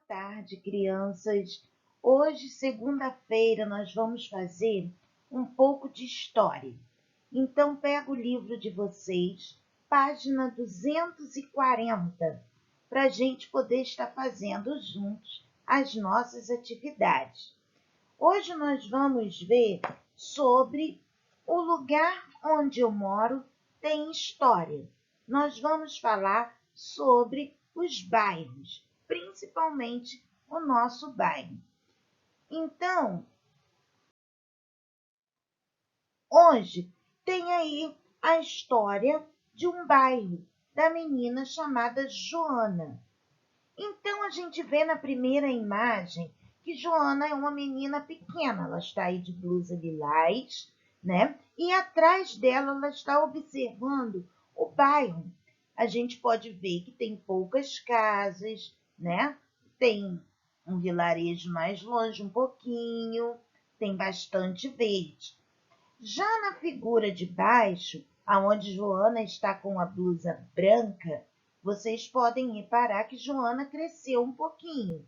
tarde, crianças. Hoje, segunda-feira, nós vamos fazer um pouco de história. Então, pega o livro de vocês, página 240, para a gente poder estar fazendo juntos as nossas atividades. Hoje nós vamos ver sobre o lugar onde eu moro tem história. Nós vamos falar sobre os bairros, principalmente o nosso bairro. Então, hoje tem aí a história de um bairro, da menina chamada Joana. Então, a gente vê na primeira imagem que Joana é uma menina pequena. Ela está aí de blusa lilás, né? E atrás dela, ela está observando o bairro. A gente pode ver que tem poucas casas, né? Tem um vilarejo mais longe um pouquinho, tem bastante verde. Já na figura de baixo, aonde Joana está com a blusa branca, vocês podem reparar que Joana cresceu um pouquinho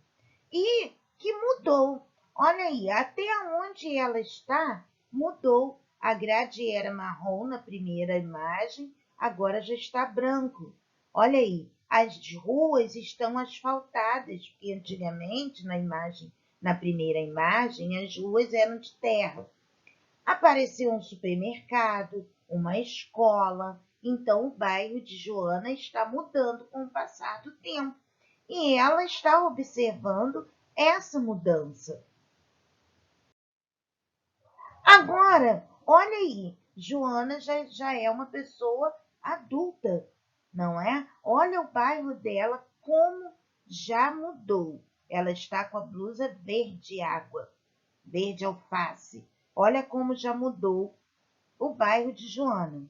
e que mudou. Olha aí, até onde ela está, mudou. A grade era marrom na primeira imagem, agora já está branco. Olha aí, as ruas estão asfaltadas, porque antigamente na primeira imagem, as ruas eram de terra. Apareceu um supermercado, uma escola, então o bairro de Joana está mudando com o passar do tempo. E ela está observando essa mudança. Agora, olha aí, Joana já é uma pessoa adulta, não é? Olha o bairro dela como já mudou. Ela está com a blusa verde água, verde alface. Olha como já mudou o bairro de Joana.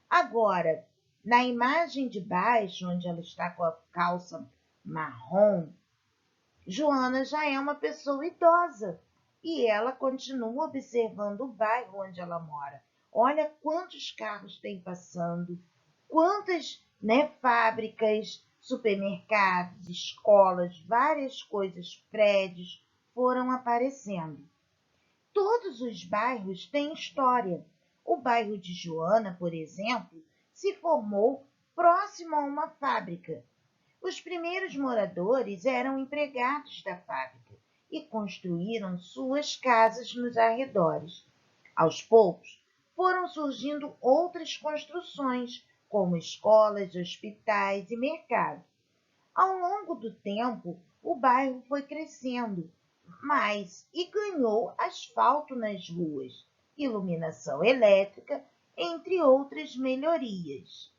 Agora, na imagem de baixo, onde ela está com a calça marrom, Joana já é uma pessoa idosa e ela continua observando o bairro onde ela mora. Olha quantos carros tem passando, quantas, fábricas, supermercados, escolas, várias coisas, prédios foram aparecendo. Todos os bairros têm história. O bairro de Joana, por exemplo, se formou próximo a uma fábrica. Os primeiros moradores eram empregados da fábrica e construíram suas casas nos arredores. Aos poucos, foram surgindo outras construções, como escolas, hospitais e mercados. Ao longo do tempo, o bairro foi crescendo mais e ganhou asfalto nas ruas, iluminação elétrica, entre outras melhorias.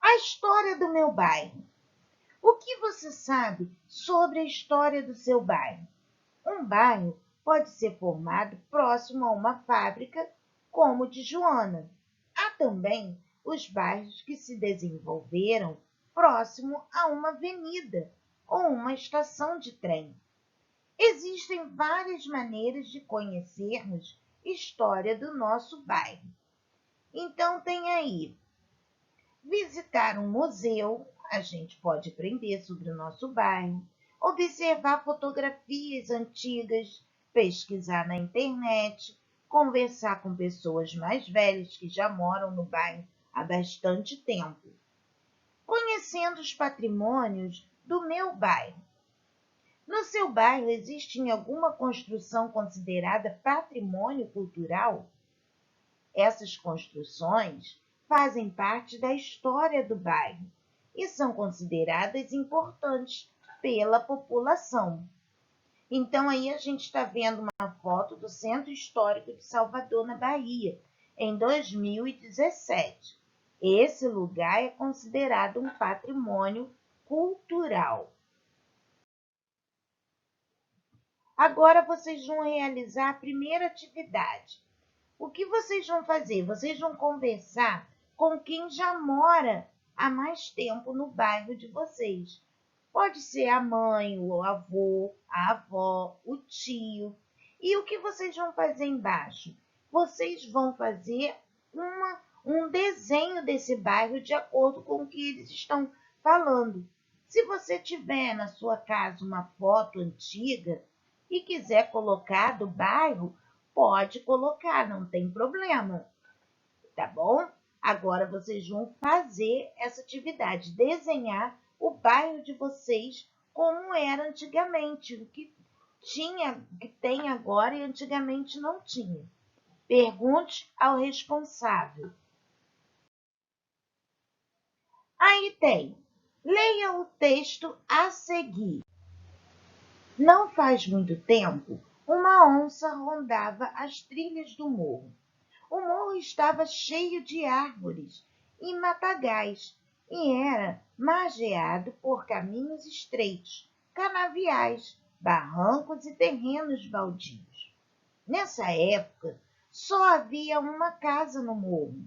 A história do meu bairro. O que você sabe sobre a história do seu bairro? Um bairro pode ser formado próximo a uma fábrica, como o de Joana. Há também os bairros que se desenvolveram próximo a uma avenida ou uma estação de trem. Existem várias maneiras de conhecermos a história do nosso bairro. Então, tem aí visitar um museu, a gente pode aprender sobre o nosso bairro, observar fotografias antigas, pesquisar na internet, conversar com pessoas mais velhas que já moram no bairro há bastante tempo. Conhecendo os patrimônios do meu bairro. No seu bairro existe alguma construção considerada patrimônio cultural? Essas construções fazem parte da história do bairro e são consideradas importantes pela população. Então, aí a gente está vendo uma foto do Centro Histórico de Salvador, na Bahia, em 2017. Esse lugar é considerado um patrimônio cultural. Agora vocês vão realizar a primeira atividade. O que vocês vão fazer? Vocês vão conversar com quem já mora há mais tempo no bairro de vocês. Pode ser a mãe, o avô, a avó, o tio. E o que vocês vão fazer embaixo? Vocês vão fazer um desenho desse bairro de acordo com o que eles estão falando. Se você tiver na sua casa uma foto antiga e quiser colocar do bairro, pode colocar, não tem problema, tá bom? Agora vocês vão fazer essa atividade, desenhar o bairro de vocês como era antigamente, o que que tem agora e antigamente não tinha. Pergunte ao responsável. Aí tem, leia o texto a seguir. Não faz muito tempo, uma onça rondava as trilhas do morro. O morro estava cheio de árvores e matagais e era margeado por caminhos estreitos, canaviais, barrancos e terrenos baldios. Nessa época, só havia uma casa no morro,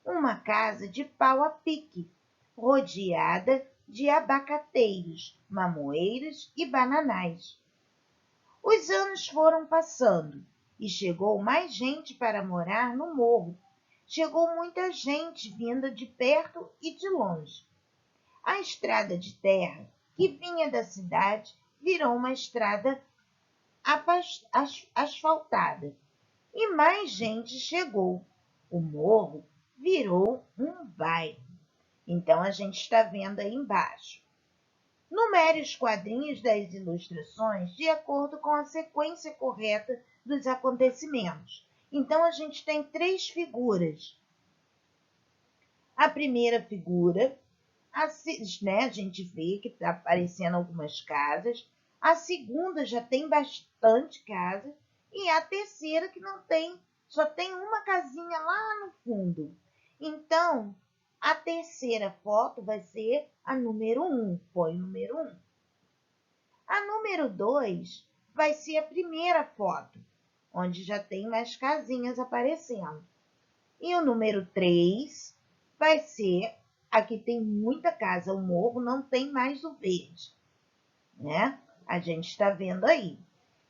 uma casa de pau a pique, rodeada de abacateiros, mamoeiros e bananais. Os anos foram passando e chegou mais gente para morar no morro. Chegou muita gente vinda de perto e de longe. A estrada de terra que vinha da cidade virou uma estrada asfaltada e mais gente chegou. O morro virou um bairro. Então a gente está vendo aí embaixo. Numere os quadrinhos das ilustrações de acordo com a sequência correta dos acontecimentos. Então, a gente tem 3 figuras. A primeira figura, a gente vê que está aparecendo algumas casas. A segunda já tem bastante casa. E a terceira que não tem, só tem uma casinha lá no fundo. Então, a terceira foto vai ser a número 1. Põe o número 1. A número 2 vai ser a primeira foto, onde já tem mais casinhas aparecendo. E o número 3 vai ser, aqui tem muita casa, o morro não tem mais o verde, né? A gente está vendo aí.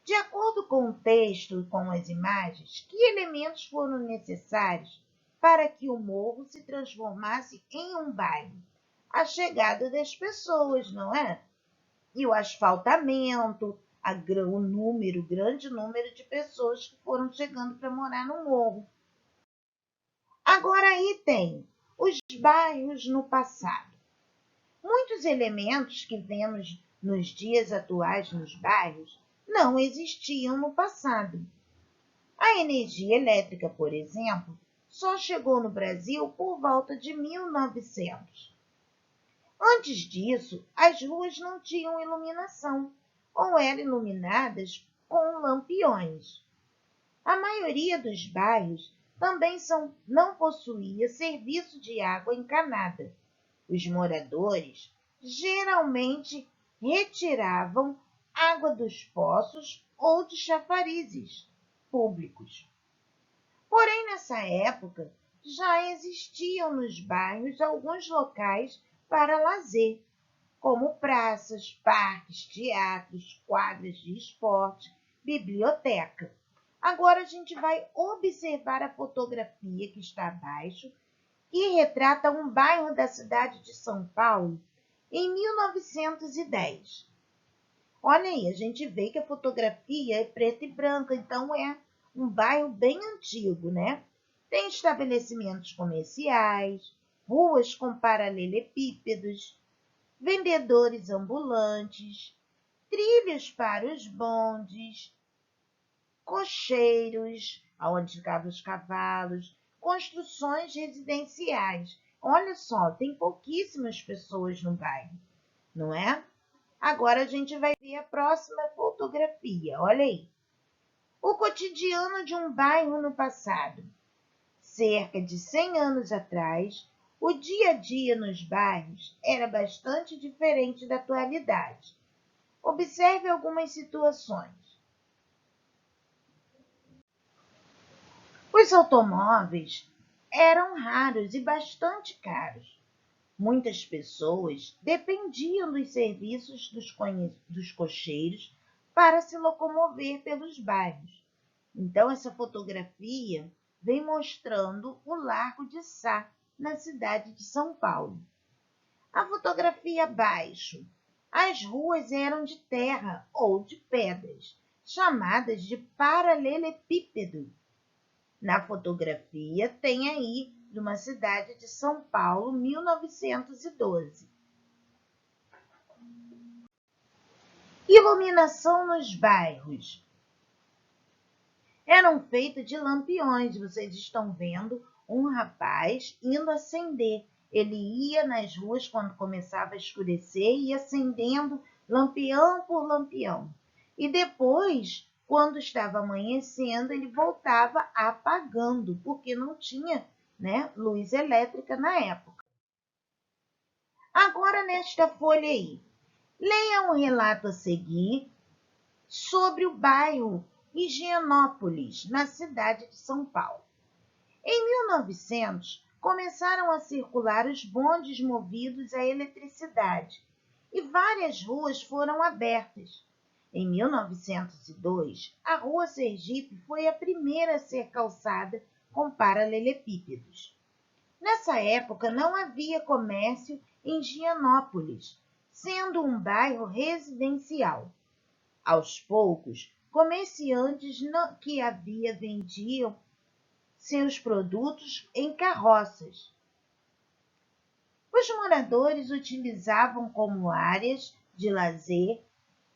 De acordo com o texto e com as imagens, que elementos foram necessários para que o morro se transformasse em um bairro? A chegada das pessoas, não é? E o asfaltamento, o grande número de pessoas que foram chegando para morar no morro. Agora aí tem os bairros no passado. Muitos elementos que vemos nos dias atuais nos bairros não existiam no passado. A energia elétrica, por exemplo, só chegou no Brasil por volta de 1900. Antes disso, as ruas não tinham iluminação ou eram iluminadas com lampiões. A maioria dos bairros também não possuía serviço de água encanada. Os moradores geralmente retiravam água dos poços ou de chafarizes públicos. Porém, nessa época, já existiam nos bairros alguns locais para lazer, como praças, parques, teatros, quadras de esporte, biblioteca. Agora a gente vai observar a fotografia que está abaixo, que retrata um bairro da cidade de São Paulo em 1910. Olha aí, a gente vê que a fotografia é preta e branca, então é um bairro bem antigo, né? Tem estabelecimentos comerciais, ruas com paralelepípedos, vendedores ambulantes, trilhos para os bondes, cocheiros, onde ficavam os cavalos, construções residenciais. Olha só, tem pouquíssimas pessoas no bairro, não é? Agora a gente vai ver a próxima fotografia. Olha aí. O cotidiano de um bairro no passado. Cerca de 100 anos atrás, o dia a dia nos bairros era bastante diferente da atualidade. Observe algumas situações. Os automóveis eram raros e bastante caros. Muitas pessoas dependiam dos serviços dos cocheiros para se locomover pelos bairros. Então, essa fotografia vem mostrando o Largo de Sá, na cidade de São Paulo. A fotografia abaixo. As ruas eram de terra ou de pedras, chamadas de paralelepípedo. Na fotografia tem aí de uma cidade de São Paulo, 1912. Iluminação nos bairros. Eram feitas de lampiões. Vocês estão vendo um rapaz indo acender. Ele ia nas ruas quando começava a escurecer e ia acendendo lampião por lampião. E depois, quando estava amanhecendo, ele voltava apagando, porque não tinha, luz elétrica na época. Agora, nesta folha aí, leia um relato a seguir sobre o bairro Higienópolis, na cidade de São Paulo. Em 1900, começaram a circular os bondes movidos à eletricidade e várias ruas foram abertas. Em 1902, a Rua Sergipe foi a primeira a ser calçada com paralelepípedos. Nessa época, não havia comércio em Higienópolis, sendo um bairro residencial. Aos poucos, comerciantes que havia vendiam seus produtos em carroças. Os moradores utilizavam como áreas de lazer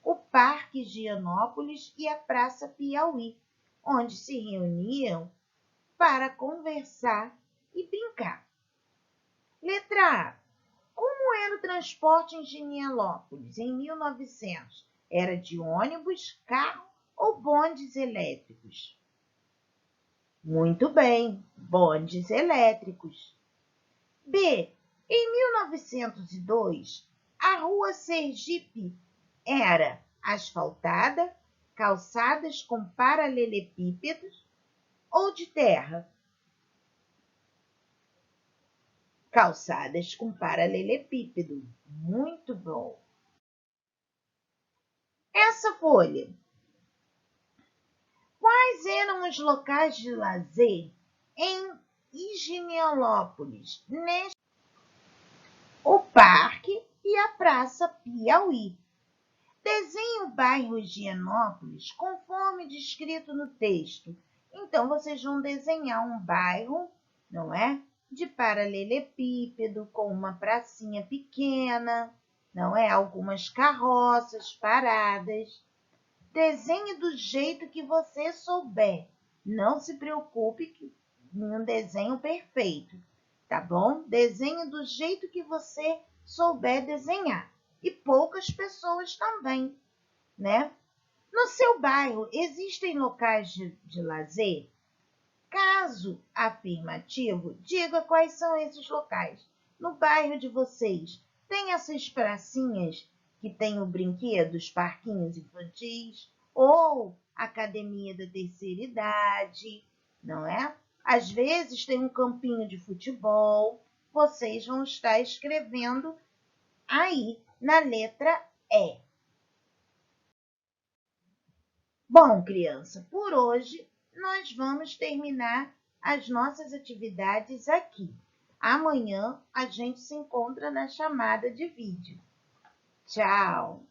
o Parque Higienópolis e a Praça Piauí, onde se reuniam para conversar e brincar. Letra A. Como era o transporte em Higienópolis em 1900? Era de ônibus, carro ou bondes elétricos? Muito bem, bondes elétricos. B. Em 1902, a Rua Sergipe era asfaltada, calçadas com paralelepípedos ou de terra? Calçadas com paralelepípedo. Muito bom. Essa folha. Quais eram os locais de lazer em Higienópolis? O Parque e a Praça Piauí. Desenhe o bairro Higienópolis conforme descrito no texto. Então, vocês vão desenhar um bairro, não é? De paralelepípedo, com uma pracinha pequena, não é? Algumas carroças paradas. Desenhe do jeito que você souber. Não se preocupe em um desenho perfeito, tá bom? Desenhe do jeito que você souber desenhar. E poucas pessoas também, né? No seu bairro, existem locais de lazer? Caso afirmativo, diga quais são esses locais. No bairro de vocês, tem essas pracinhas que tem o brinquedos, parquinhos infantis, ou academia da terceira idade, não é? Às vezes tem um campinho de futebol. Vocês vão estar escrevendo aí na letra E. Bom, criança, por hoje nós vamos terminar as nossas atividades aqui. Amanhã a gente se encontra na chamada de vídeo. Tchau!